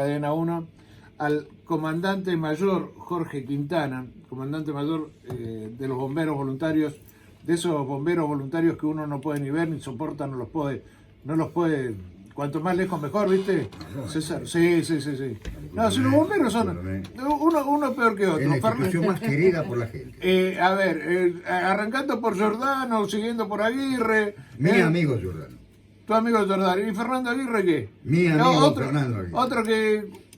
Cadena 1, al comandante mayor Jorge Quintana, comandante mayor de los bomberos voluntarios, de esos bomberos voluntarios que uno no puede ni ver ni soporta, no los puede, cuanto más lejos mejor, ¿viste? César, sí. No, si los bomberos son uno peor que otro. Es la institución más querida por la gente. Arrancando por Giordano, siguiendo por Aguirre. Mi amigo Giordano. Tu amigo Giordano. ¿Y Fernando Aguirre qué? Mi amigo Fernando Aguirre. Otro que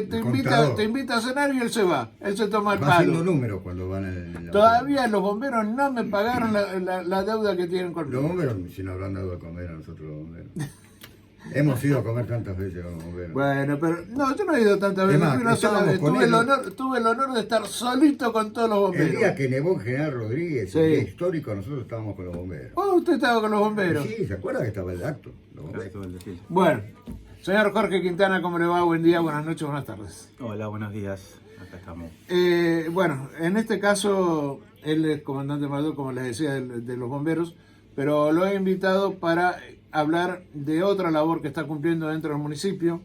te invita a cenar y él se va. Él se toma el Va palo. haciendo números cuando van en Todavía los bomberos no me pagaron la deuda que tienen con los bomberos. Si nos habrán dado a comer a nosotros los bomberos. Hemos ido a comer tantas veces con los bomberos. Bueno, pero no, yo no he ido tantas veces. Tuve el honor de estar solito con todos los bomberos. El día que nevó en General Rodríguez, el día histórico, nosotros estábamos con los bomberos. Oh, usted estaba con los bomberos. Sí, ¿se acuerda que estaba el acto? Bueno, señor Jorge Quintana, ¿cómo le va? Buen día, buenas noches, buenas tardes. Hola, buenos días. Acá estamos. Bueno, en este caso, él es comandante mayor, como les decía, de los bomberos, pero lo he invitado para hablar de otra labor que está cumpliendo dentro del municipio,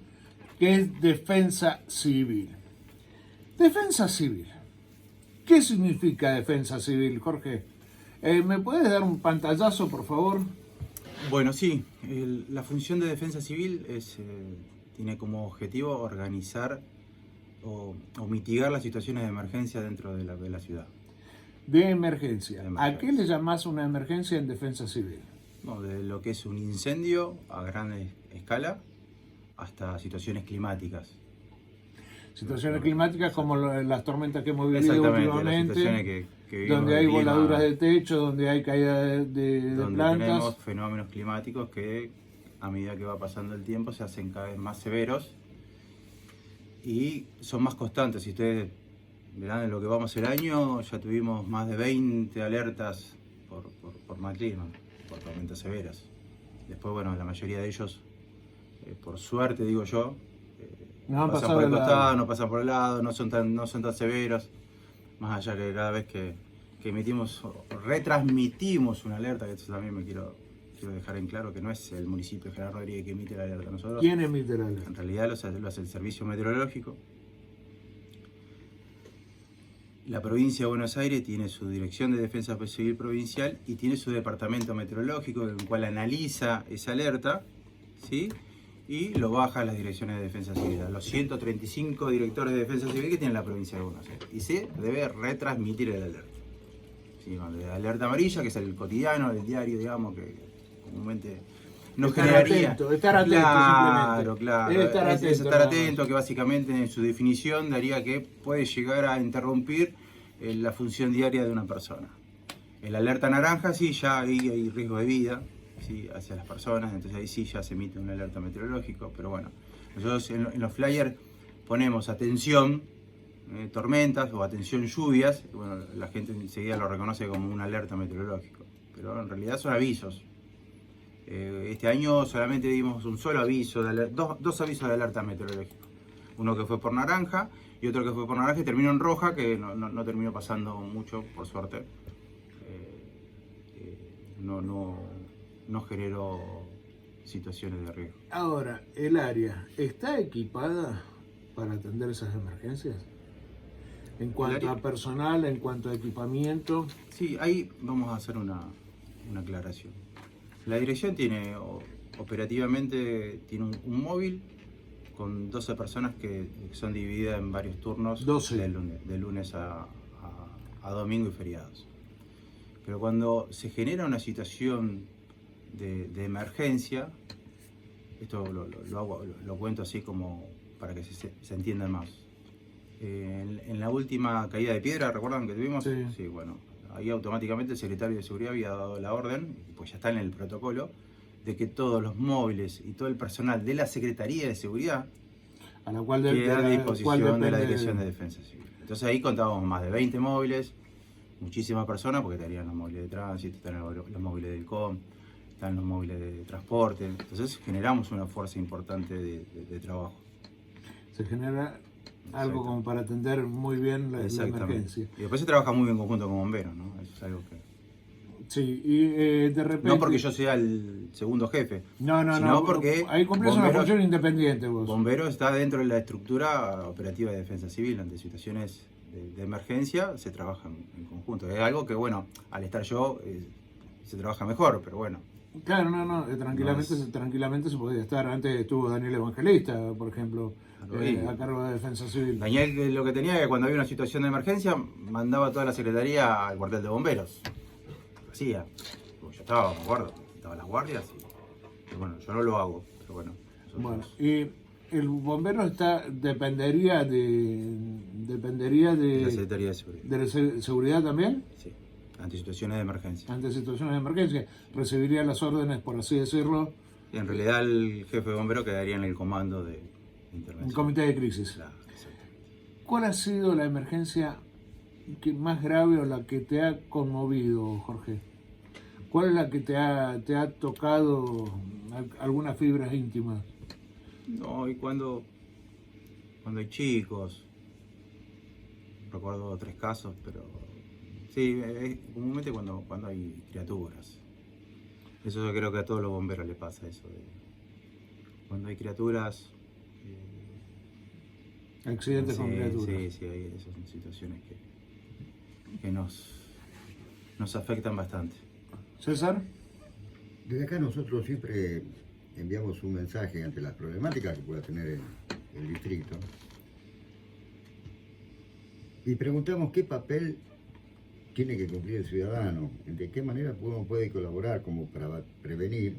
que es defensa civil. Defensa civil. ¿Qué significa defensa civil, Jorge? ¿Me puedes dar un pantallazo, por favor? Bueno, sí. La función de defensa civil tiene como objetivo organizar o mitigar las situaciones de emergencia dentro de la ciudad. De emergencia. ¿A qué le llamás una emergencia en defensa civil? No, de lo que es un incendio a gran escala hasta situaciones climáticas. Situaciones climáticas como las tormentas que hemos vivido últimamente, donde hay voladuras de techo, donde hay caída de plantas. Tenemos fenómenos climáticos que a medida que va pasando el tiempo se hacen cada vez más severos y son más constantes. Si ustedes verán en lo que vamos el año, ya tuvimos más de 20 alertas por mal clima, por tormentas severas. Después, bueno, la mayoría de ellos, por suerte digo yo, pasan por el costado, no pasan por el lado, no son tan severos. Más allá que cada vez que emitimos, retransmitimos una alerta, que eso también me quiero dejar en claro, que no es el municipio de General Rodríguez que emite la alerta. Nosotros, ¿quién emite la alerta? En realidad lo hace el Servicio Meteorológico. La provincia de Buenos Aires tiene su Dirección de Defensa Civil Provincial y tiene su departamento meteorológico, en el cual analiza esa alerta, ¿sí? Y lo baja a las direcciones de defensa civil, a los 135 directores de defensa civil que tiene la provincia de Buenos Aires. Y se debe retransmitir el alerta. ¿Sí? La alerta amarilla, que es el cotidiano, el diario, digamos, que comúnmente nos generaría... Estar atento, Claro. Estar atento, que básicamente en su definición daría que puede llegar a interrumpir la función diaria de una persona. En la alerta naranja sí, ya hay riesgo de vida, ¿sí? Hacia las personas, entonces ahí sí ya se emite una alerta meteorológica, pero bueno, nosotros en los flyers ponemos atención tormentas o atención lluvias, y bueno, la gente enseguida lo reconoce como una alerta meteorológica, pero en realidad son avisos. Este año solamente dimos un solo aviso, dos avisos de alerta meteorológica, uno que fue por naranja y otro que fue por naranja y terminó en roja, que no terminó pasando mucho, por suerte. No generó situaciones de riesgo. Ahora, ¿el área está equipada para atender esas emergencias? En cuanto a personal, en cuanto a equipamiento. Sí, ahí vamos a hacer una aclaración. La dirección operativamente tiene un móvil con 12 personas que son divididas en varios turnos 12. De lunes a domingo y feriados. Pero cuando se genera una situación de emergencia, esto lo cuento así como para que se entienda más. En la última caída de piedra, ¿recuerdan que tuvimos? Sí, bueno, ahí automáticamente el secretario de Seguridad había dado la orden, pues ya está en el protocolo, de que todos los móviles y todo el personal de la Secretaría de Seguridad a la cual queda a disposición de la Dirección de Defensa Civil. Entonces ahí contábamos más de 20 móviles, muchísimas personas, porque estarían los móviles de tránsito, estarían los móviles del COM, están los móviles de transporte. Entonces generamos una fuerza importante de trabajo. Se genera algo como para atender muy bien la emergencia. Y después se trabaja muy bien en conjunto con bomberos, ¿no? Eso es algo Sí, y de repente... No porque yo sea el segundo jefe, No, sino porque ahí cumplís una función independiente vos. Bomberos está dentro de la estructura operativa de defensa civil. Ante situaciones de emergencia se trabaja en conjunto. Es algo que, bueno, al estar yo se trabaja mejor, pero bueno. Claro, tranquilamente se podía estar. Antes estuvo Daniel Evangelista, por ejemplo, a cargo de defensa civil. Daniel lo que tenía es que cuando había una situación de emergencia mandaba toda la secretaría al cuartel de bomberos. Hacía. Yo estaba, me acuerdo, estaban las guardias y bueno, yo no lo hago, pero bueno. Bueno, y el bombero dependería de La Secretaría de Seguridad. de la seguridad también. Sí, ante situaciones de emergencia. Ante situaciones de emergencia, recibiría las órdenes, por así decirlo, Y en realidad el jefe de bombero quedaría en el comando de intervención. el comité de crisis. Claro, exactamente. ¿Cuál ha sido la emergencia más grave o la que te ha conmovido, Jorge? ¿Cuál es la que te ha tocado algunas fibras íntimas? No, y cuando hay chicos, recuerdo 3 casos, pero sí, comúnmente cuando hay criaturas. Eso yo creo que a todos los bomberos les pasa eso. Cuando hay criaturas... Accidentes con criaturas. Sí, hay esas son situaciones que nos afectan bastante. César. Desde acá nosotros siempre enviamos un mensaje ante las problemáticas que pueda tener el distrito y preguntamos qué papel tiene que cumplir el ciudadano, de qué manera uno puede colaborar como para prevenir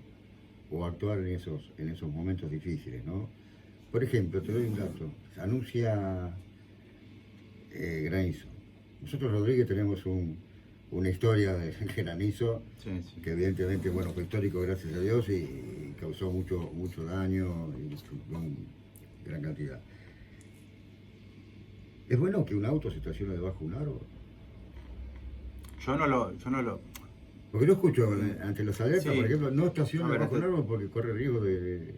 o actuar en esos momentos difíciles, ¿no? Por ejemplo, te doy un dato, se anuncia granizo. Nosotros, Rodríguez, tenemos una historia de granizo que evidentemente, bueno, fue histórico, gracias a Dios, y causó mucho daño y gran cantidad. ¿Es bueno que un auto se estacione debajo de un árbol? Yo no lo... Porque yo escucho ante los alertas, Sí. por ejemplo, no estaciona debajo de un esto- árbol porque corre riesgo de...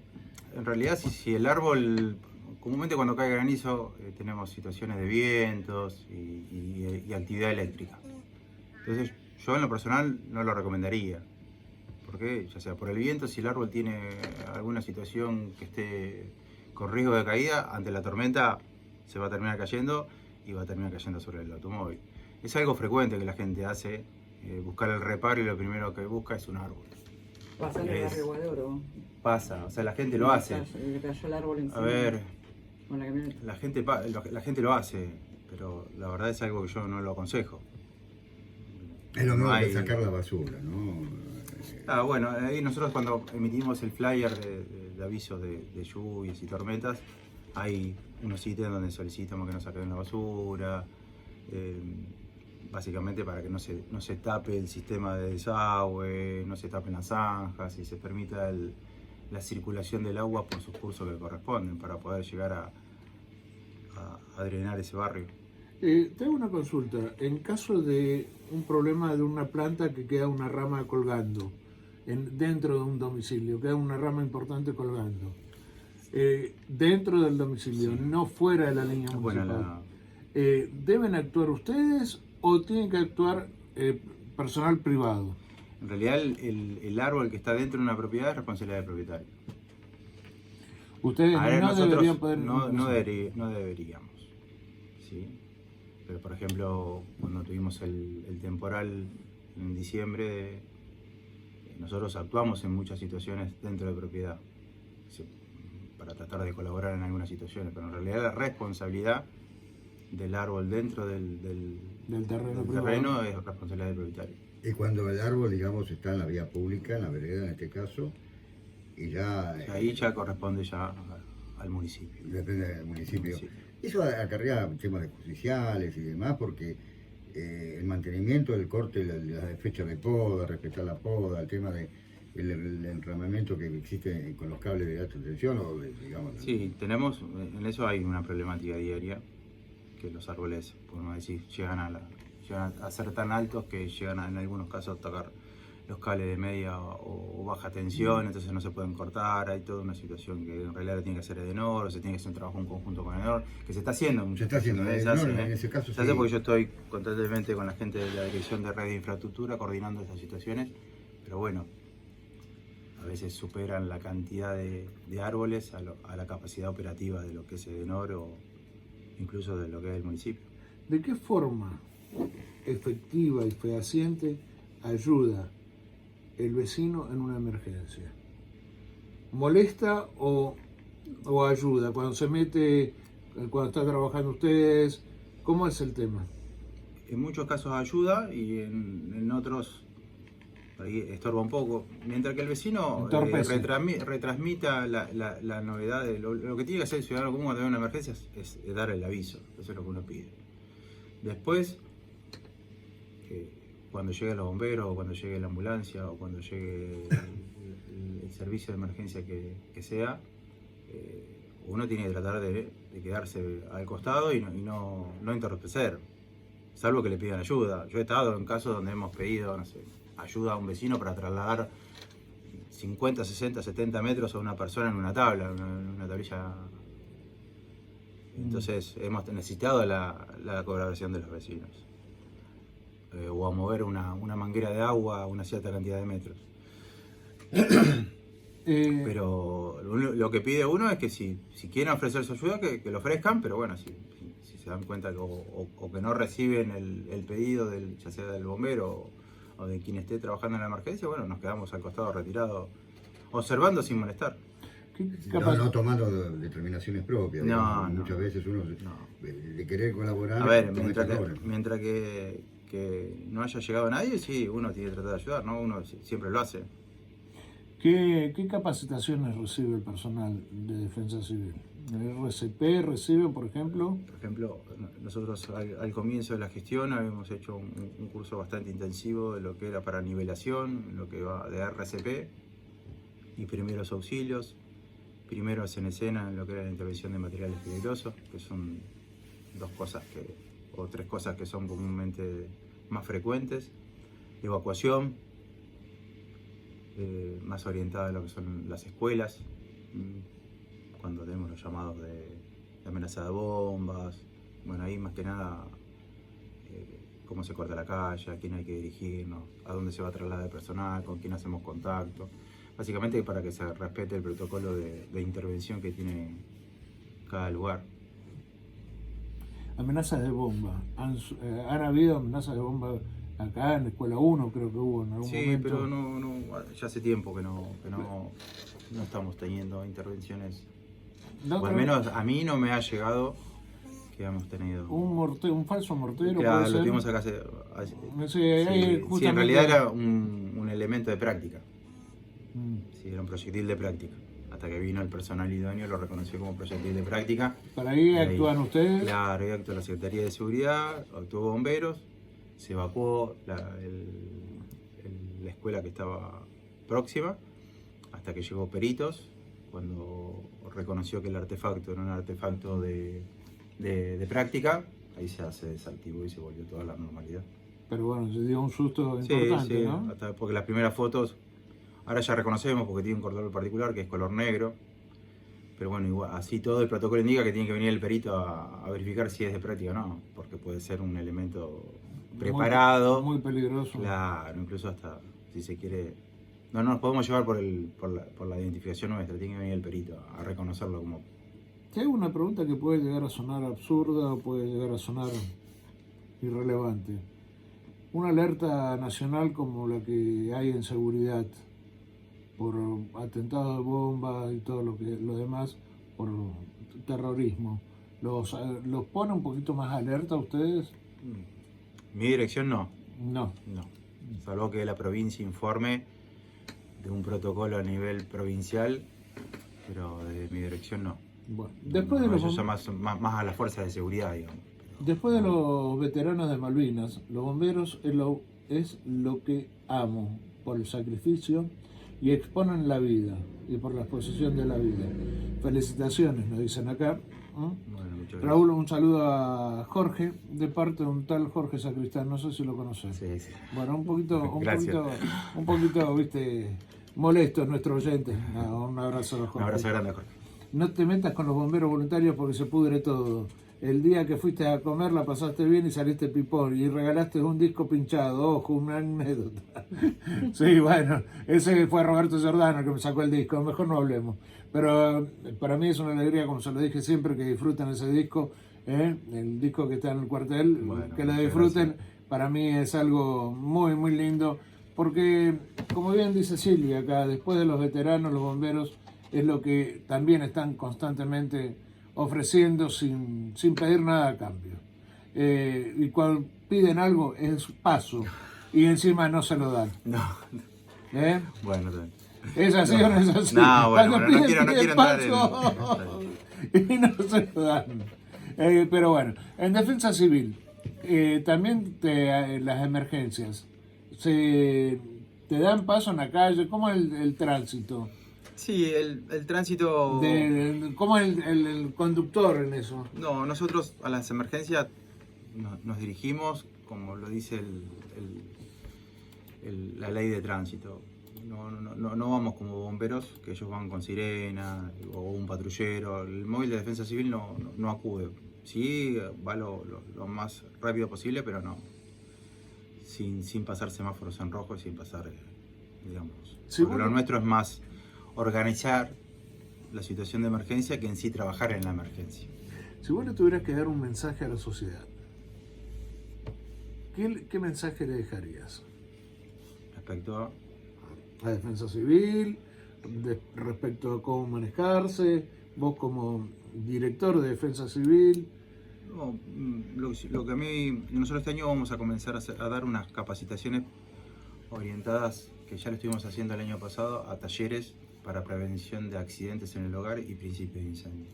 En realidad, si el árbol... Comúnmente cuando cae granizo tenemos situaciones de vientos y actividad eléctrica. Entonces, yo en lo personal no lo recomendaría. Porque, ya sea por el viento, si el árbol tiene alguna situación que esté con riesgo de caída, ante la tormenta se va a terminar cayendo y va a terminar cayendo sobre el automóvil. Es algo frecuente que la gente hace, buscar el reparo y lo primero que busca es un árbol. Pasa en el barrio Guadoro. Pasa, o sea, la gente lo hace. Le cayó el árbol encima. A ver, Con la camioneta. la gente lo hace, pero la verdad es algo que yo no lo aconsejo. Es lo mismo No que hay- sacar la basura, ¿no? Ah, bueno, ahí nosotros cuando emitimos el flyer de avisos de lluvias y tormentas, hay unos sitios donde solicitamos que no saquen la basura, básicamente para que no se tape el sistema de desagüe, no se tapen las zanjas y se permita la circulación del agua por sus cursos que corresponden para poder llegar a drenar ese barrio. Te hago una consulta. En caso de un problema de una planta que queda una rama colgando dentro de un domicilio, queda una rama importante colgando, dentro del domicilio, Sí. no fuera de la línea Bueno, municipal, ¿deben actuar ustedes o tienen que actuar personal privado? en realidad el árbol que está dentro de una propiedad es responsabilidad del propietario. Ustedes A ver, no nosotros deberían poder... no deberíamos, ¿sí? Pero por ejemplo, cuando tuvimos el temporal en diciembre, nosotros actuamos en muchas situaciones dentro de propiedad, ¿sí? Para tratar de colaborar en algunas situaciones, pero en realidad la responsabilidad del árbol dentro del terreno privado. terreno es responsabilidad del propietario. Y cuando el árbol, digamos, está en la vía pública, en la vereda en este caso, y ya... O sea, ahí ya corresponde ya al municipio. Depende del municipio. Sí. Eso acarrea temas de judiciales y demás, porque el mantenimiento del corte, la fecha de poda, respetar la poda, el tema de el enramamiento que existe con los cables de alta tensión, digamos... Sí, tenemos, en eso hay una problemática diaria, que los árboles, podemos decir, llegan a ser tan altos que llegan en algunos casos a tocar los cables de media o baja tensión, entonces no se pueden cortar. Hay toda una situación que en realidad lo tiene que hacer Edenor, o se tiene que hacer un trabajo en conjunto con Edenor, que se está haciendo. Se está haciendo, Se hace, en ese caso se hace sí. porque yo estoy constantemente con la gente de la Dirección de Red de Infraestructura coordinando estas situaciones, pero bueno, a veces superan la cantidad de árboles a la capacidad operativa de lo que es Edenor o incluso de lo que es el municipio. ¿De qué forma efectiva y fehaciente ayuda el vecino en una emergencia? ¿Molesta o ayuda? Cuando se mete, cuando está trabajando ustedes, ¿cómo es el tema? En muchos casos ayuda y en otros por ahí estorba un poco. Mientras que el vecino retransmita la novedad de lo que tiene que hacer el ciudadano común cuando hay una emergencia es dar el aviso. Eso es lo que uno pide. Después, cuando lleguen los bomberos, o cuando llegue la ambulancia, o cuando llegue el servicio de emergencia que sea, uno tiene que tratar de quedarse al costado y no entorpecer, salvo que le pidan ayuda. Yo he estado en casos donde hemos pedido, no sé, ayuda a un vecino para trasladar 50, 60, 70 metros a una persona en una tabla, una tablilla. Entonces hemos necesitado la colaboración de los vecinos. O a mover una manguera de agua a una cierta cantidad de metros. Pero lo que pide uno es que si quieren ofrecer su ayuda, que lo ofrezcan, pero bueno, si se dan cuenta que, o que no reciben el pedido ya sea del bombero o de quien esté trabajando en la emergencia, bueno, nos quedamos al costado retirados, observando sin molestar. No tomando determinaciones propias. No, muchas veces uno de querer colaborar. A ver, mientras que no haya llegado nadie, sí, uno tiene que tratar de ayudar, ¿no? Uno siempre lo hace. ¿Qué capacitaciones recibe el personal de Defensa Civil? ¿El RCP recibe, por ejemplo? Por ejemplo, nosotros al comienzo de la gestión habíamos hecho un curso bastante intensivo de lo que era para nivelación, lo que va de RCP y primeros auxilios, primeros en escena en lo que era la intervención de materiales peligrosos, que son tres cosas que son comúnmente más frecuentes, evacuación, más orientada a lo que son las escuelas, cuando tenemos los llamados de amenaza de bombas, bueno, ahí más que nada cómo se corta la calle, a quién hay que dirigirnos, a dónde se va a trasladar el personal, con quién hacemos contacto, básicamente para que se respete el protocolo de intervención que tiene cada lugar. Amenazas de bomba. ¿Han habido amenazas de bomba acá en la Escuela 1? Creo que hubo en algún momento. Sí, pero no, ya hace tiempo que no estamos teniendo intervenciones. O al menos a mí no me ha llegado que hemos tenido. Un falso mortero. Claro, ¿puede lo ser? tuvimos acá Sí, en realidad era un elemento de práctica. Sí, era un proyectil de práctica. Hasta que vino el personal idóneo, lo reconoció como proyectil de práctica. ¿Para ahí actúan ustedes? Claro, ahí actuó la Secretaría de Seguridad, actuó bomberos, se evacuó la escuela que estaba próxima, hasta que llegó peritos, cuando reconoció que el artefacto era un artefacto de práctica, ahí se desactivó y se volvió toda la normalidad. Pero bueno, se dio un susto importante, sí, ¿no? hasta porque las primeras fotos, ahora ya reconocemos porque tiene un cordón particular que es color negro, pero bueno, igual, así todo el protocolo indica que tiene que venir el perito a verificar si es de práctica o no, porque puede ser un elemento preparado. Muy peligroso. Claro, incluso hasta, si se quiere, no nos podemos llevar por la identificación nuestra, tiene que venir el perito a reconocerlo como... Te hago una pregunta que puede llegar a sonar absurda o puede llegar a sonar irrelevante. Una alerta nacional como la que hay en seguridad, por atentados de bomba y todo lo demás, por terrorismo, ¿los pone un poquito más alerta a ustedes? Mi dirección no. No. Salvo que la provincia informe de un protocolo a nivel provincial, pero de mi dirección no. Bueno, después de los eso más a las fuerzas de seguridad, digamos. Después de los veteranos de Malvinas, los bomberos es lo que amo por el sacrificio y exponen la vida y por la exposición de la vida. Felicitaciones, nos dicen acá. Bueno, muchas gracias. Raúl, un saludo a Jorge, de parte de un tal Jorge Sacristán, no sé si lo conoces. Sí, sí. Bueno, Gracias. un poquito, viste, molesto nuestro oyente. No, un abrazo a Jorge. Un abrazo grande, Jorge. No te metas con los bomberos voluntarios porque se pudre todo. El día que fuiste a comer la pasaste bien y saliste pipón y regalaste un disco pinchado, ojo, una anécdota. Sí, bueno, ese fue Roberto Giordano que me sacó el disco, mejor no hablemos. Pero para mí es una alegría, como se lo dije siempre, que disfruten ese disco, el disco que está en el cuartel, Bueno, que lo muchas disfruten. gracias. Para mí es algo muy, muy lindo, porque como bien dice Silvia acá, después de los veteranos, los bomberos, es lo que también están constantemente ofreciendo sin pedir nada a cambio. Y cuando piden algo es paso y encima no se lo dan. No, ¿Eh? bueno, también. ¿Es así o no es así? No, bueno, Cuando no piden, quiero piden entrar en... paso y no se lo dan. Pero bueno, en defensa civil, también las emergencias, ¿te dan paso en la calle? ¿Cómo es el tránsito? Sí, el tránsito... ¿Cómo es el conductor en eso? No, nosotros a las emergencias nos dirigimos, como lo dice la ley de tránsito. No vamos como bomberos, que ellos van con sirena o un patrullero. El móvil de defensa civil no acude. Sí, va lo más rápido posible, pero no. Sin pasar semáforos en rojo y sin pasar, digamos. Sí, porque bueno. lo nuestro es más organizar la situación de emergencia que en sí trabajar en la emergencia. Si vos le tuvieras que dar un mensaje a la sociedad, ¿qué mensaje le dejarías? Respecto a... A defensa civil, respecto a cómo manejarse, vos como director de defensa civil. No, lo que a mí, nosotros este año vamos a comenzar a dar unas capacitaciones orientadas, que ya lo estuvimos haciendo el año pasado, a talleres para prevención de accidentes en el hogar y principios de incendio.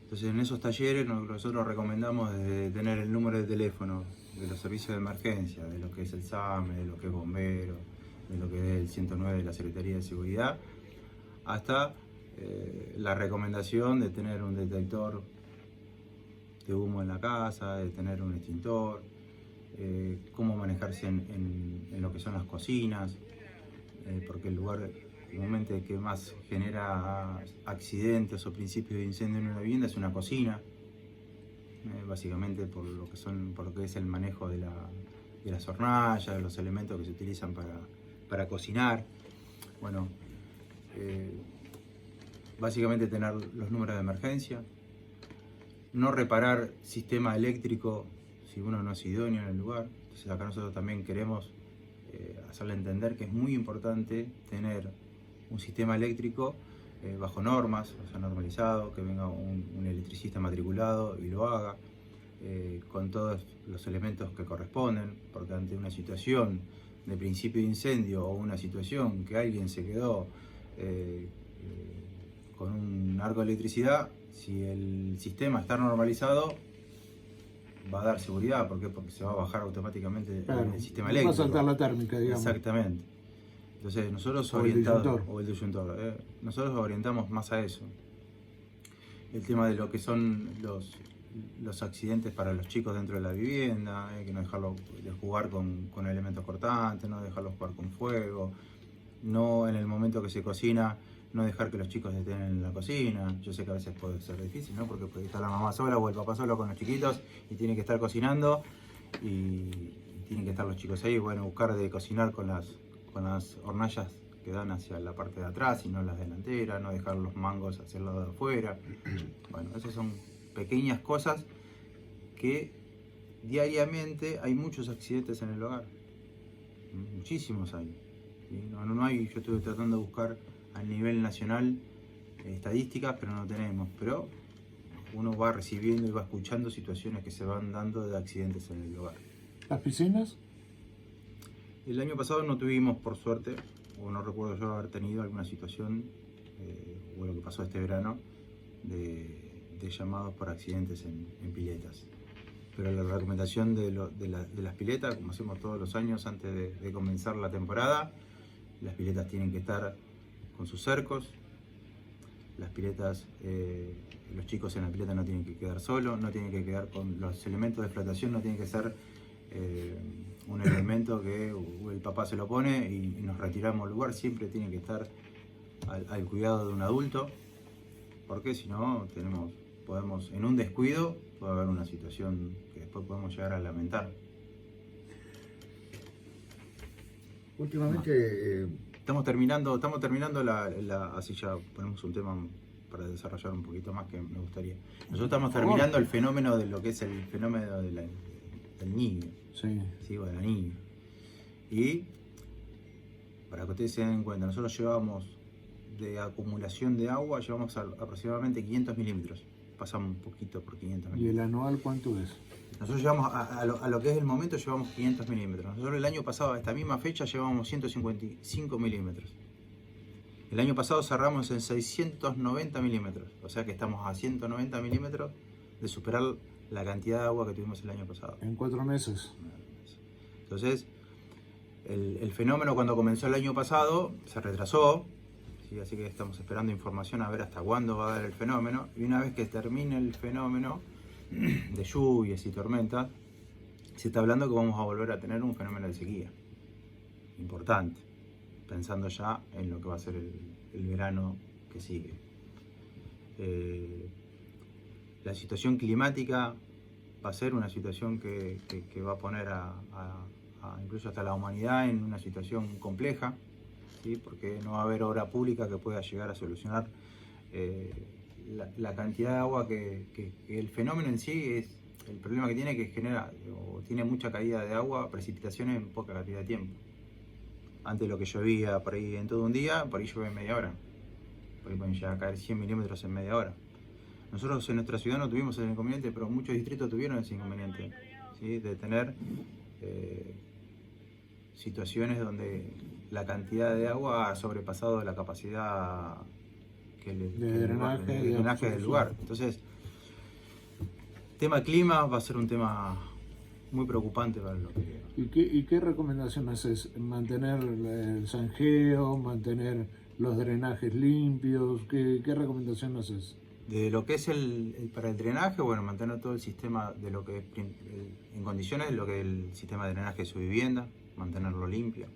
Entonces en esos talleres nosotros recomendamos desde tener el número de teléfono de los servicios de emergencia, de lo que es el SAME, de lo que es bombero, de lo que es el 109 de la Secretaría de Seguridad, hasta la recomendación de tener un detector de humo en la casa, de tener un extintor, cómo manejarse en lo que son las cocinas, porque el lugar normalmente que más genera accidentes o principios de incendio en una vivienda es una cocina, básicamente por lo que es el manejo de las hornallas, de los elementos que se utilizan para cocinar. Bueno, básicamente tener los números de emergencia, no reparar sistema eléctrico si uno no es idóneo en el lugar. Entonces acá nosotros también queremos hacerle entender que es muy importante tener un sistema eléctrico bajo normas, o sea, normalizado, que venga un electricista matriculado y lo haga, con todos los elementos que corresponden, porque ante una situación de principio de incendio o una situación que alguien se quedó con un arco de electricidad, si el sistema está normalizado, va a dar seguridad. ¿Por qué? Porque se va a bajar automáticamente el sistema eléctrico. Va a saltar la térmica, digamos. Exactamente. Entonces nosotros O el disyuntor, nosotros orientamos más a eso. El tema de lo que son los accidentes para los chicos dentro de la vivienda, que no dejarlos de jugar con elementos cortantes, no dejarlos jugar con fuego, no en el momento que se cocina, no dejar que los chicos estén en la cocina. Yo sé que a veces puede ser difícil, ¿no? Porque puede estar la mamá sola o el papá solo con los chiquitos y tiene que estar cocinando y tienen que estar los chicos ahí. Bueno, buscar de cocinar con las hornallas que dan hacia la parte de atrás y no las delanteras, no dejar los mangos hacia el lado de afuera. Bueno, esas son pequeñas cosas que diariamente hay muchos accidentes en el hogar. Muchísimos hay. ¿Sí? No hay, yo estuve tratando de buscar a nivel nacional estadísticas, pero no tenemos. Pero uno va recibiendo y va escuchando situaciones que se van dando de accidentes en el hogar. ¿Las piscinas? El año pasado no tuvimos, por suerte, o no recuerdo yo haber tenido alguna situación, o lo que pasó este verano, de llamados por accidentes en piletas. Pero la recomendación de las piletas, como hacemos todos los años antes de comenzar la temporada, las piletas tienen que estar con sus cercos, Las piletas, los chicos en la pileta no tienen que quedar solos, no tienen que quedar con los elementos de flotación, no tienen que ser un elemento que el papá se lo pone y nos retiramos del lugar. Siempre tienen que estar al cuidado de un adulto, porque si no podemos, en un descuido, puede haber una situación que después podemos llegar a lamentar. Últimamente, Estamos terminando así ya ponemos un tema para desarrollar un poquito más que me gustaría. Nosotros estamos terminando el fenómeno de lo que es el fenómeno del niño, Sí. o de la niña. Y para que ustedes se den cuenta, nosotros llevamos de acumulación de agua, llevamos aproximadamente 500 milímetros. Pasamos un poquito por 500 ¿Y milímetros. el anual cuánto es? Nosotros llevamos, a lo que es el momento, llevamos 500 milímetros. Nosotros el año pasado, a esta misma fecha, llevábamos 155 milímetros. El año pasado cerramos en 690 milímetros. O sea que estamos a 190 milímetros de superar la cantidad de agua que tuvimos el año pasado. En 4 meses. Entonces, el fenómeno cuando comenzó el año pasado se retrasó. ¿Sí? Así que estamos esperando información a ver hasta cuándo va a dar el fenómeno. Y una vez que termine el fenómeno de lluvias y tormentas, se está hablando que vamos a volver a tener un fenómeno de sequía importante, pensando ya en lo que va a ser el verano que sigue. La situación climática va a ser una situación que va a poner incluso hasta la humanidad en una situación compleja, ¿sí? Porque no va a haber obra pública que pueda llegar a solucionar la cantidad de agua que el fenómeno en sí es el problema que genera o tiene mucha caída de agua, precipitaciones en poca cantidad de tiempo. Antes lo que llovía por ahí en todo un día, por ahí llueve en media hora. Por ahí pueden llegar a caer 100 milímetros en media hora. Nosotros en nuestra ciudad no tuvimos ese inconveniente, pero muchos distritos tuvieron ese inconveniente, ¿sí? De tener situaciones donde la cantidad de agua ha sobrepasado la capacidad de drenaje del lugar. Entonces, tema clima va a ser un tema muy preocupante para lo que... ¿Y qué recomendación haces? ¿Mantener el zanjeo? ¿Mantener los drenajes limpios? ¿Qué recomendación haces? De lo que es para el drenaje, bueno, mantener todo el sistema de lo que es en condiciones, lo que es el sistema de drenaje de su vivienda, mantenerlo limpio.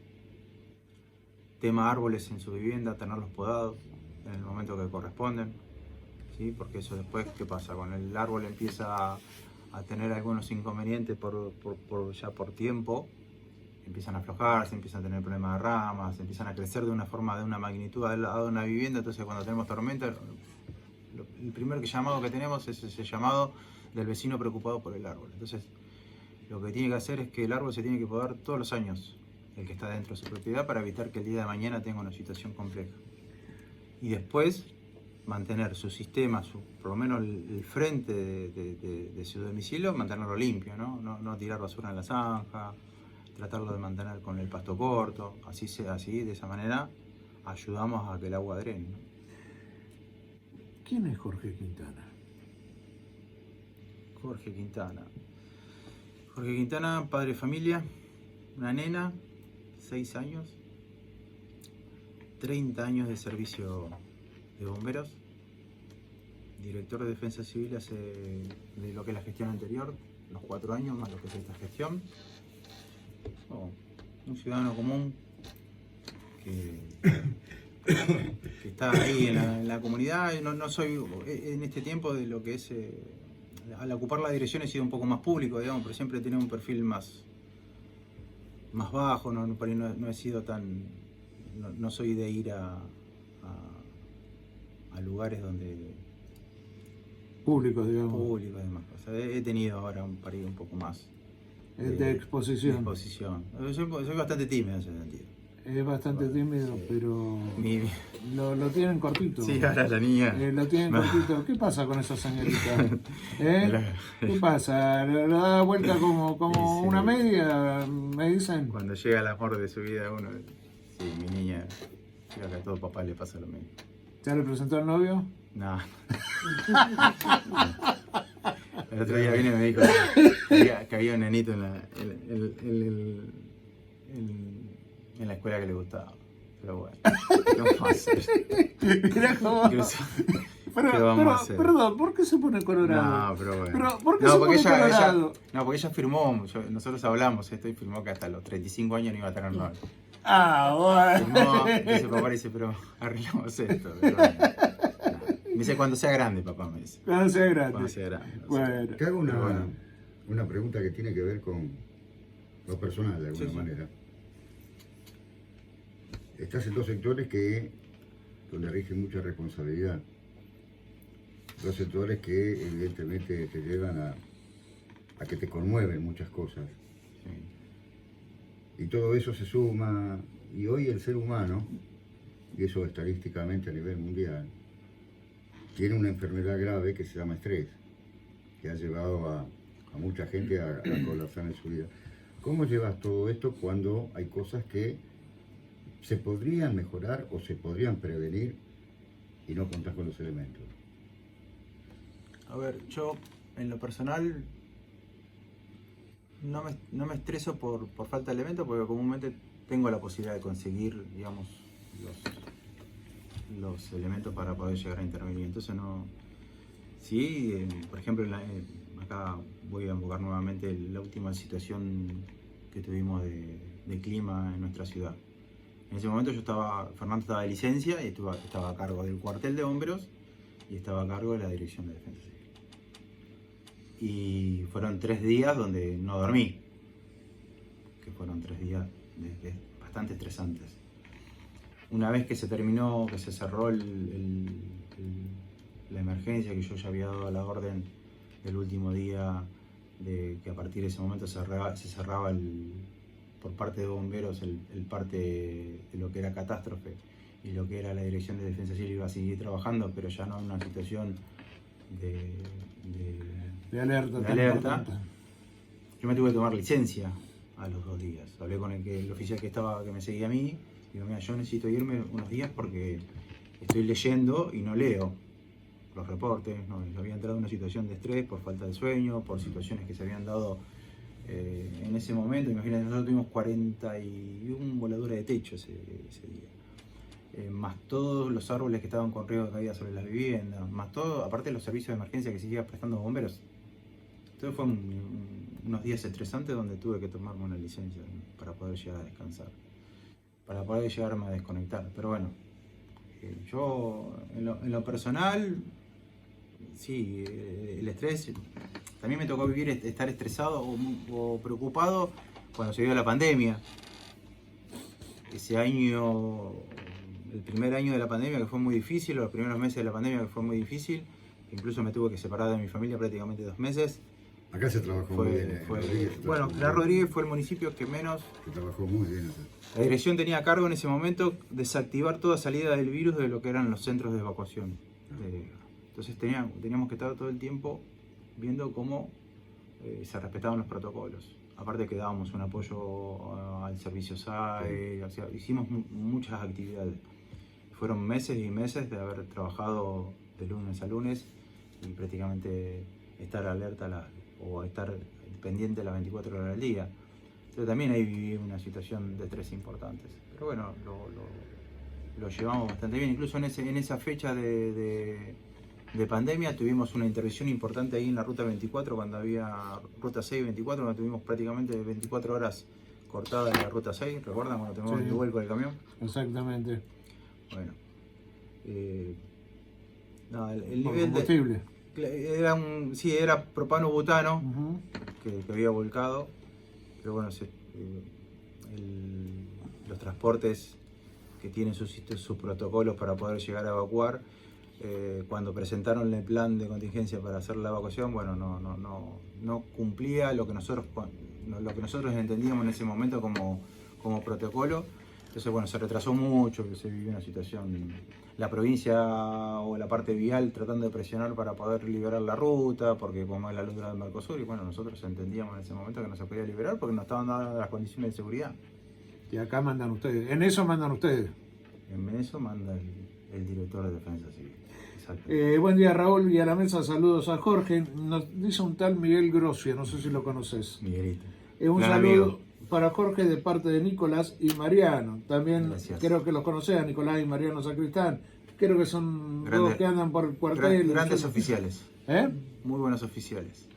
Tema árboles en su vivienda, tenerlos podados en el momento que corresponden, ¿sí? Porque eso después, ¿qué pasa? Cuando el árbol empieza a tener algunos inconvenientes ya por tiempo, empiezan a aflojarse, empiezan a tener problemas de ramas, empiezan a crecer de una forma, de una magnitud al lado de una vivienda. Entonces cuando tenemos tormenta, el primer llamado que tenemos es ese llamado del vecino preocupado por el árbol. Entonces lo que tiene que hacer es que el árbol se tiene que podar todos los años, el que está dentro de su propiedad, para evitar que el día de mañana tenga una situación compleja. Y después mantener su sistema, por lo menos el frente de su domicilio, mantenerlo limpio, ¿no? No tirar basura en la zanja, tratarlo de mantener con el pasto corto, así de esa manera ayudamos a que el agua drene, ¿no? ¿Quién es Jorge Quintana? Jorge Quintana, padre de familia, una nena, 6 años, 30 años de servicio de bomberos, director de Defensa Civil de lo que es la gestión anterior, los 4 años más lo que es esta gestión. Un ciudadano común que está ahí en la comunidad. No soy en este tiempo de lo que es, al ocupar la dirección he sido un poco más público, digamos, pero siempre he tenido un perfil más bajo, por ahí no he sido tan, no soy de ir a lugares donde Públicos, digamos. Públicos y demás cosas. He tenido ahora un poco más de exposición. Soy bastante tímido en ese sentido. Es bastante tímido, sí. Pero lo tienen cortito. Sí, ahora la niña. Lo tienen cortito. ¿Qué pasa con esa señorita? ¿Qué pasa? ¿Le da vuelta como sí. una media? Me dicen. Cuando llega el amor de su vida uno, sí, mi niña, creo que a todo papá le pasa lo mismo. ¿Ya le presentó al novio? No. El otro día vine y me dijo que había un nenito en la escuela que le gustaba. pero bueno, ¿qué vamos a hacer? Mirá cómo- Incluso- Pero, ¿qué vamos a hacer? perdón, ¿por qué se pone colorado? No, pero bueno. Pero, ¿por qué No, se porque pone colorado? no, porque ella firmó, nosotros hablamos esto y firmó que hasta los 35 años no iba a tener novio. Ah, Firmó, bueno. entonces papá dice, pero arreglamos esto. Pero bueno, no. Me dice, cuando sea grande, papá, me dice. Cuando sea grande. Cuando sea grande. no sé. Bueno. Te hago Pero bueno. una pregunta que tiene que ver con lo personal, de alguna Sí, sí. manera. Estás en dos sectores donde rige mucha responsabilidad. Dos sectores que evidentemente te llevan a que te conmueven muchas cosas. Sí. Y todo eso se suma, y hoy el ser humano, y eso estadísticamente a nivel mundial, tiene una enfermedad grave que se llama estrés, que ha llevado a mucha gente a colapsar en su vida. ¿Cómo llevas todo esto cuando hay cosas que se podrían mejorar o se podrían prevenir y no contás con los elementos? A ver, yo en lo personal no me estreso por falta de elementos porque comúnmente tengo la posibilidad de conseguir, digamos, los elementos para poder llegar a intervenir. Entonces no... Sí, por ejemplo, acá voy a invocar nuevamente la última situación que tuvimos de clima en nuestra ciudad. En ese momento Fernando estaba de licencia y estaba a cargo del cuartel de bomberos y estaba a cargo de la dirección de defensa civil. Y fueron 3 días donde no dormí, que fueron 3 días bastante estresantes. Una vez que se terminó, que se cerró la emergencia, que yo ya había dado la orden del último día, de que a partir de ese momento se cerraba por parte de bomberos el parte de lo que era catástrofe y lo que era la dirección de defensa civil iba a seguir trabajando, pero ya no en una situación de De alerta. alerta. Yo me tuve que tomar licencia a los 2 días. Hablé con el oficial que me seguía a mí. Digo, mira, yo necesito irme unos días porque estoy leyendo y no leo los reportes. No, yo había entrado en una situación de estrés por falta de sueño, por situaciones que se habían dado en ese momento. Imagínate, nosotros tuvimos 41 voladuras de techo ese día. Más todos los árboles que estaban con riesgo de caída sobre las viviendas, más todo, aparte de los servicios de emergencia que seguía prestando bomberos. Entonces fue unos días estresantes donde tuve que tomarme una licencia para poder llegar a descansar, para poder llegarme a desconectar. Pero bueno, yo en lo personal, sí, el estrés, también me tocó estar estresado o preocupado cuando se dio la pandemia. Ese año, el primer año de la pandemia que fue muy difícil, los primeros meses de la pandemia que fue muy difícil, incluso me tuve que separar de mi familia prácticamente 2 meses. Acá se trabajó muy bien. Rodríguez se Bueno, trabajó muy General bien. Rodríguez fue el municipio que menos... Se trabajó muy bien acá. La dirección tenía a cargo en ese momento desactivar toda salida del virus de lo que eran los centros de evacuación. Entonces teníamos que estar todo el tiempo viendo cómo se respetaban los protocolos. Aparte que dábamos un apoyo al servicio SAE, o sea, hicimos muchas actividades. Fueron meses y meses de haber trabajado de lunes a lunes y prácticamente estar alerta o estar pendiente las 24 horas del día. Entonces también ahí viví una situación de estrés importantes. Pero bueno, lo llevamos bastante bien. Incluso en esa fecha de pandemia tuvimos una intervención importante ahí en la ruta 24, cuando había ruta 6 y 24, donde tuvimos prácticamente 24 horas cortadas en la ruta 6. ¿Recuerdan cuando tuvimos el vuelco del camión? Exactamente. Bueno. El Por nivel combustible. era propano-butano Ujú. que había volcado, pero bueno, los transportes que tienen sus protocolos para poder llegar a evacuar, cuando presentaron el plan de contingencia para hacer la evacuación, bueno, no cumplía lo que nosotros entendíamos en ese momento como protocolo. Entonces, bueno, se retrasó mucho, que se vivió una situación, la provincia o la parte vial tratando de presionar para poder liberar la ruta, porque como es la ruta del Mercosur, y bueno, nosotros entendíamos en ese momento que no se podía liberar porque no estaban dadas las condiciones de seguridad. Y acá mandan ustedes. En eso mandan ustedes. En eso manda el director de Defensa Civil. Exacto. Buen día, Raúl, y a la mesa saludos a Jorge. Nos dice un tal Miguel Grossia, no sé si lo conoces. Miguelito. Un Gran saludo, amigo. para Jorge de parte de Nicolás y Mariano. También Gracias. creo que los conocés, Nicolás y Mariano Sacristán. Creo que son dos que andan por el cuartel. Grandes oficiales. ¿Eh? Muy buenos oficiales.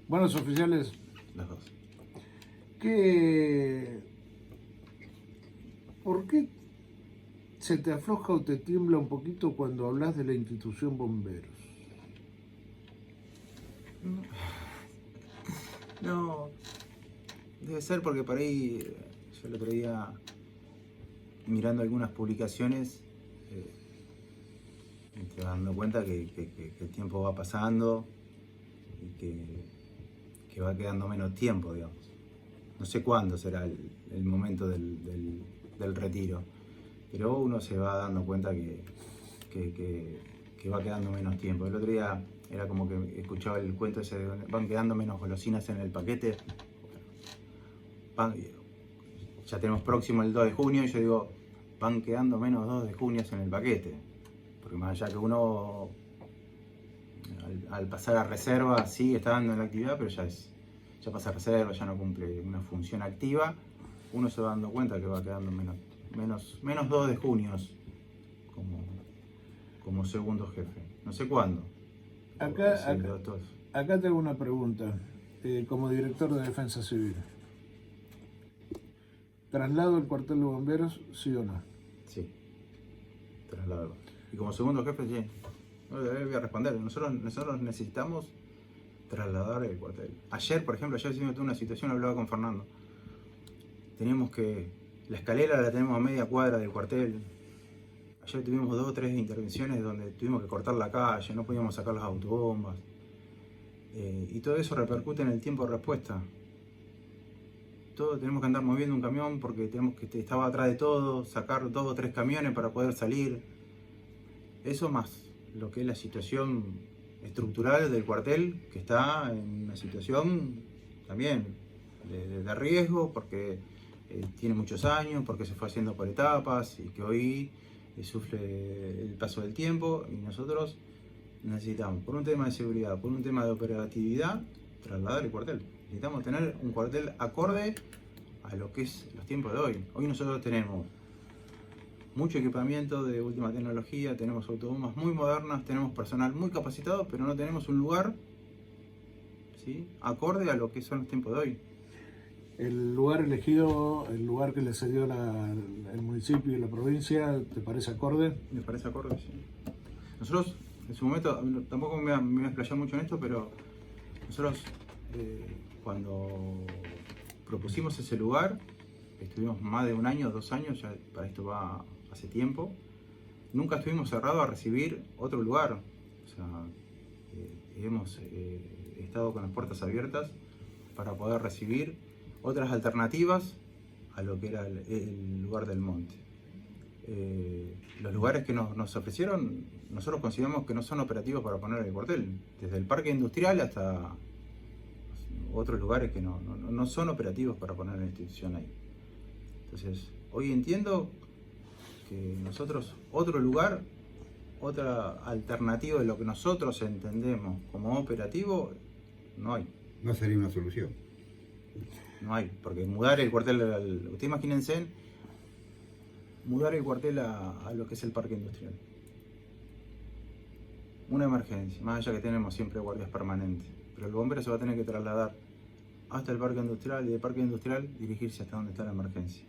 Buenos oficiales. Los dos. ¿Por qué se te afloja o te tiembla un poquito cuando hablas de la institución Bomberos? No, debe ser porque por ahí, yo el otro día, mirando algunas publicaciones, me estoy dando cuenta que el tiempo va pasando y que va quedando menos tiempo, digamos. No sé cuándo será el momento del retiro, pero uno se va dando cuenta que va quedando menos tiempo. El otro día era como que escuchaba el cuento ese de van quedando menos golosinas en el paquete. Ya tenemos próximo el 2 de junio y yo digo, van quedando menos 2 de junio en el paquete. Porque más allá que uno al pasar a reserva sigue estando en la actividad, pero ya pasa a reserva, ya no cumple una función activa, uno se va dando cuenta que va quedando menos 2 de junio como segundo jefe. No sé cuándo. Acá tengo una pregunta, como director de Defensa Civil. ¿Traslado al cuartel de bomberos, sí o no? Sí, traslado. Y como segundo jefe, sí. No le voy a responder. Nosotros necesitamos trasladar el cuartel. Ayer, por ejemplo, sí me tuve una situación, hablaba con Fernando. Teníamos que... La escalera la tenemos a media cuadra del cuartel. Ayer tuvimos 2 o 3 intervenciones donde tuvimos que cortar la calle, no podíamos sacar las autobombas. Y todo eso repercute en el tiempo de respuesta. Tenemos que andar moviendo un camión porque estaba atrás de todo, sacar 2 o 3 camiones para poder salir. Eso más lo que es la situación estructural del cuartel, que está en una situación también de riesgo, porque tiene muchos años, porque se fue haciendo por etapas y que hoy sufre el paso del tiempo, y nosotros necesitamos, por un tema de seguridad, por un tema de operatividad, trasladar el cuartel. Necesitamos tener un cuartel acorde a lo que es los tiempos de hoy. Hoy nosotros tenemos mucho equipamiento de última tecnología, tenemos autobombas muy modernas, tenemos personal muy capacitado, pero no tenemos un lugar, ¿sí?, acorde a lo que son los tiempos de hoy. ¿El lugar elegido, el lugar que le cedió el municipio y la provincia, te parece acorde? Me parece acorde, sí. Nosotros, en su momento, tampoco me voy a explayar mucho en esto, pero nosotros, cuando propusimos ese lugar, estuvimos más de 1 año, 2 años, ya para esto va hace tiempo, nunca estuvimos cerrados a recibir otro lugar. O sea, hemos estado con las puertas abiertas para poder recibir otras alternativas a lo que era el lugar del monte. Los lugares que nos ofrecieron, nosotros consideramos que no son operativos para poner el cuartel, desde el parque industrial hasta otros lugares que no son operativos para poner la institución ahí. Entonces, hoy entiendo que nosotros, otro lugar, otra alternativa de lo que nosotros entendemos como operativo, no hay. No sería una solución. No hay, porque mudar el cuartel, ustedes imagínense, mudar el cuartel a lo que es el parque industrial. Una emergencia, más allá que tenemos siempre guardias permanentes, pero el bombero se va a tener que trasladar hasta el parque industrial y del parque industrial dirigirse hasta donde está la emergencia.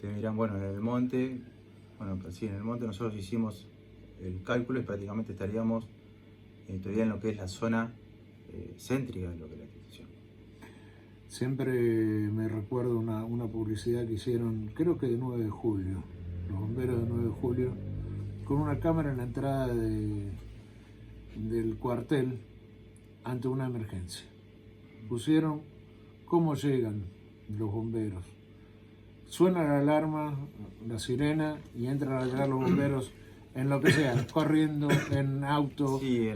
Te dirán, bueno, en el monte, bueno, pues sí, en el monte nosotros hicimos el cálculo y prácticamente estaríamos todavía en lo que es la zona céntrica de lo que es la institución. Siempre me recuerdo una publicidad que hicieron, creo que de 9 de julio, los bomberos de 9 de julio, con una cámara en la entrada del cuartel ante una emergencia. Pusieron cómo llegan los bomberos. Suena la alarma, la sirena, y entran a llegar los bomberos en lo que sea, corriendo, en auto, Sí,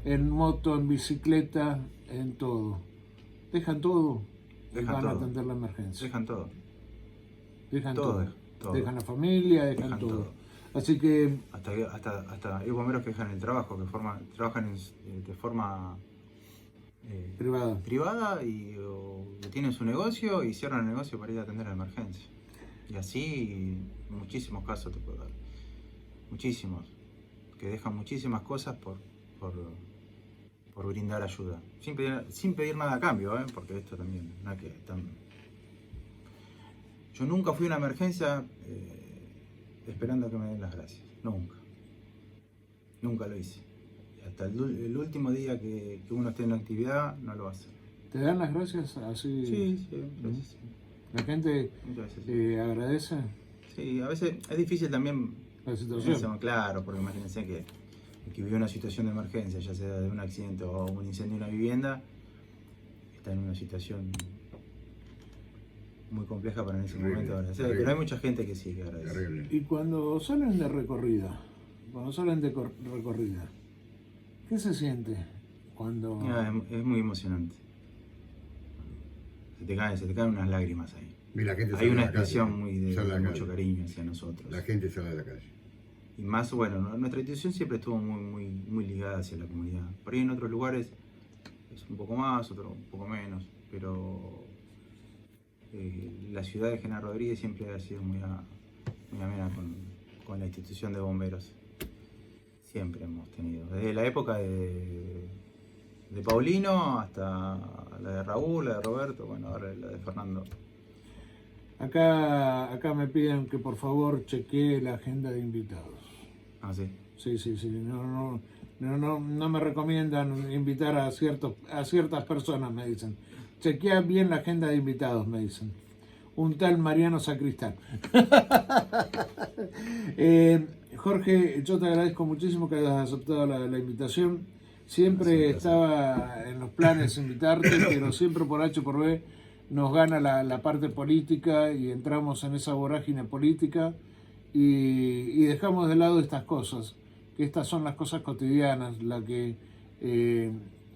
en moto, en bicicleta, en todo. Dejan todo y van a atender la emergencia. Dejan todo. Dejan todo. Dejan la familia, dejan todo. Así que... Hasta hay bomberos que dejan el trabajo, que trabajan de forma privada y o que tienen su negocio y cierran el negocio para ir a atender a la emergencia. Y así muchísimos casos te puedo dar. Muchísimos. Que dejan muchísimas cosas por brindar ayuda. Sin pedir nada a cambio, porque esto también no es que yo nunca fui a una emergencia esperando que me den las gracias. Nunca. Nunca lo hice. Hasta el último día que uno esté en la actividad, no lo hace. ¿Te dan las gracias así? Sí, muchas veces sí. ¿La gente Muchas veces sí. agradece Sí, a veces es difícil también. la situación? Claro, porque imagínense que vive una situación de emergencia, ya sea de un accidente o un incendio en una vivienda, está en una situación muy compleja para en ese momento agradecer. Pero hay mucha gente que sí que agradece. Terrible. Y cuando salen de recorrida, ¿qué se siente cuando...? Es muy emocionante. Se te caen unas lágrimas ahí. Y la gente Hay sale una a la calle, expresión muy sale a de la mucho calle. cariño hacia nosotros. La gente sale a la calle. Y más, bueno, nuestra institución siempre estuvo muy ligada hacia la comunidad. Por ahí en otros lugares es un poco más, otro un poco menos, pero la ciudad de General Rodríguez siempre ha sido muy amena con la institución de bomberos. Siempre hemos tenido, desde la época de Paulino hasta la de Raúl, la de Roberto, bueno, ahora la de Fernando. Acá me piden que por favor chequee la agenda de invitados. Ah, sí. Sí. No me recomiendan invitar a ciertas personas, me dicen. Chequea bien la agenda de invitados, me dicen. Un tal Mariano Sacristán. Jorge, yo te agradezco muchísimo que hayas aceptado la invitación. Siempre estaba en los planes invitarte, pero siempre por H por B nos gana la parte política y entramos en esa vorágine política y dejamos de lado estas cosas, que estas son las cosas cotidianas, las que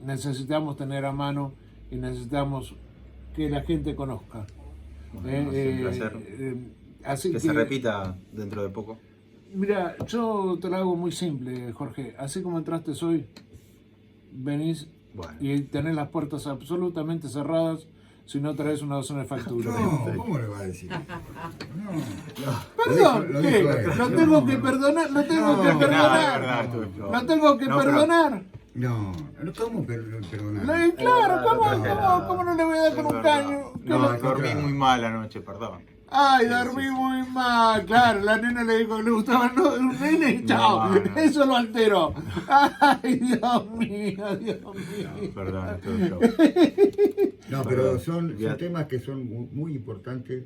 necesitamos tener a mano y necesitamos que la gente conozca. Bueno, es un placer Así que se repita dentro de poco. Mira, yo te lo hago muy simple, Jorge. Así como entraste hoy, venís Bueno. y tenés las puertas absolutamente cerradas si no traes una docena de facturas. No, ¿cómo le va a decir? No. Perdón, Lo ¿qué? dijo él. ¿Lo tengo que perdonar? ¿Lo tengo No, que no, perdonar? verdad, ¿Lo tengo que No, pero- perdonar? No, ¿cómo perdonar? Claro, no. ¿cómo no le voy a dar con un caño? No, ¿Qué dormí claro. muy mal anoche, perdón. Ay, dormí muy mal. Claro, la nena le dijo que le gustaba un nene y chao. No. Eso lo alteró. Ay, Dios mío. No, perdón, estuve loco. No, pero Perdón. son Ya. temas que son muy importantes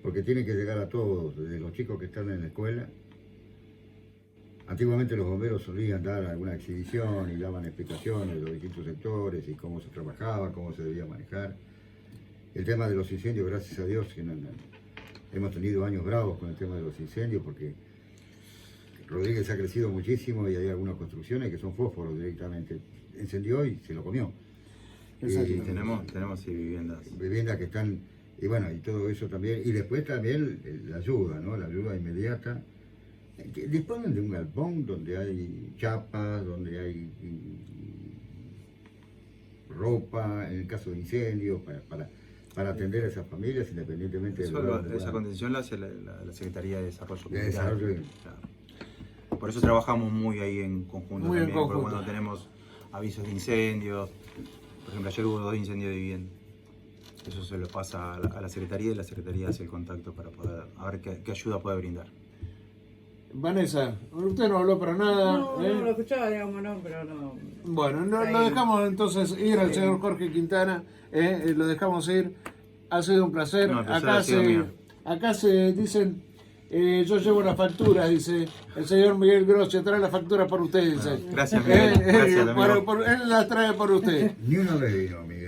porque tienen que llegar a todos, desde los chicos que están en la escuela. Antiguamente los bomberos solían dar alguna exhibición y daban explicaciones de los distintos sectores y cómo se trabajaba, cómo se debía manejar. El tema de los incendios, gracias a Dios, que hemos tenido años bravos con el tema de los incendios porque Rodríguez ha crecido muchísimo y hay algunas construcciones que son fósforos directamente. Encendió y se lo comió. Exacto. Y tenemos sí, viviendas. Viviendas que están, y bueno, y todo eso también. Y después también la ayuda, ¿no? La ayuda inmediata. Que disponen de un galpón donde hay chapas, donde hay ropa, en el caso de incendios, para atender a esas familias independientemente del lugar donde Esa van. contención la hace la Secretaría de Desarrollo De Comunitario. desarrollo. Claro. Por eso trabajamos muy ahí en conjunto Muy en también, porque conjunto. cuando tenemos avisos de incendios, por ejemplo ayer hubo 2 incendios de vivienda. Eso se lo pasa a la Secretaría y la Secretaría hace el contacto para poder a ver qué ayuda puede brindar. Vanessa, usted no habló para nada. No, ¿eh? no lo escuchaba, digamos, no, pero no. Bueno, lo Ahí. dejamos entonces ir al Sí. señor Jorge Quintana. Lo dejamos ir. Ha sido un placer. No, el placer ha sido mío. Acá se dicen, yo llevo la factura, dice el señor Miguel Grossi, trae la factura por usted, dice. Gracias, Miguel. Gracias, amigo. Él las trae por usted. Ni una vez vino, Miguel.